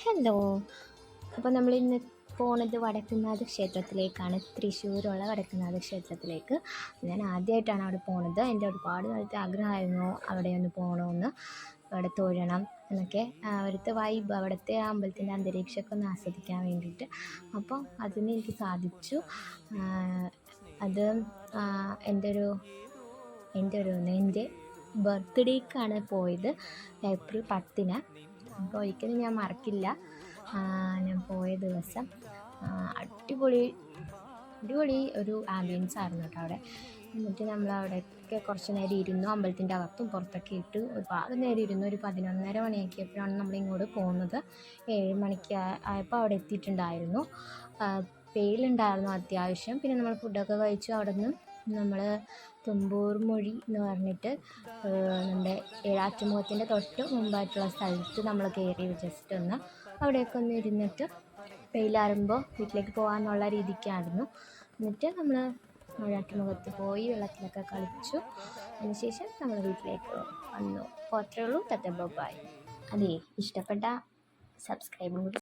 Hello. അപ്പോൾ നമ്മളിന്ന് പോണത് വടക്കുംനാഥ ക്ഷേത്രത്തിലേക്കാണ്. തൃശ്ശൂരുള്ള വടക്കുംനാഥ ക്ഷേത്രത്തിലേക്ക്. ഞാൻ ആദ്യമായിട്ടാണ് അവിടെ പോണത്. എൻ്റെ ഒരുപാട് നാളത്തെ ആഗ്രഹമായിരുന്നു അവിടെ ഒന്ന് പോകണമെന്ന്, അവിടെ തൊഴണം എന്നൊക്കെ. അവിടുത്തെ വൈബ്, അവിടുത്തെ ആ അമ്പലത്തിൻ്റെ അന്തരീക്ഷമൊക്കെ ഒന്ന് ആസ്വദിക്കാൻ വേണ്ടിയിട്ട്. അപ്പോൾ അതിന് എനിക്ക് സാധിച്ചു. അത് എൻ്റെ ബർത്ത്ഡേക്കാണ് പോയത്, ഏപ്രിൽ 10. അപ്പോൾ ഒരിക്കലും ഞാൻ മറക്കില്ല ഞാൻ പോയ ദിവസം. അടിപൊളി ഒരു ആംബിയൻസ് ആയിരുന്നു കേട്ടോ അവിടെ. എന്നിട്ട് നമ്മൾ അവിടെയൊക്കെ കുറച്ച് നേരം ഇരുന്നു. അമ്പലത്തിൻ്റെ അകത്തും പുറത്തൊക്കെ ഇട്ട് ഒരുപാട് നേരം ഇരുന്നു. ഒരു 11:30 മണിയൊക്കെയപ്പോഴാണ് നമ്മളിങ്ങോട്ട് പോകുന്നത്. 7 മണിക്ക് ആയപ്പോൾ അവിടെ എത്തിയിട്ടുണ്ടായിരുന്നു. വെയിലുണ്ടായിരുന്നു അത്യാവശ്യം. പിന്നെ നമ്മൾ ഫുഡൊക്കെ കഴിച്ചു. അവിടെ നിന്ന് നമ്മൾ തുമ്പൂർ മൊഴി എന്ന് പറഞ്ഞിട്ട് നമ്മുടെ ഏഴാറ്റുമുഖത്തിൻ്റെ തൊട്ട് മുമ്പായിട്ടുള്ള സ്ഥലത്ത് നമ്മൾ കയറി ജസ്റ്റ് ഒന്ന് അവിടെയൊക്കെ ഒന്ന് ഇരുന്നിട്ട് വെയിലാറുമ്പോൾ വീട്ടിലേക്ക് പോകാമെന്നുള്ള രീതിക്കായിരുന്നു. എന്നിട്ട് നമ്മൾ ഏഴാറ്റുമുഖത്ത് പോയി വെള്ളത്തിലൊക്കെ കളിച്ചു. അതിനുശേഷം നമ്മൾ വീട്ടിലേക്ക് വന്നു. അപ്പോൾ അത്രയേ ഉള്ളൂ. ബൈ. അതേ, ഇഷ്ടപ്പെട്ട സബ്സ്ക്രൈബും കൂടി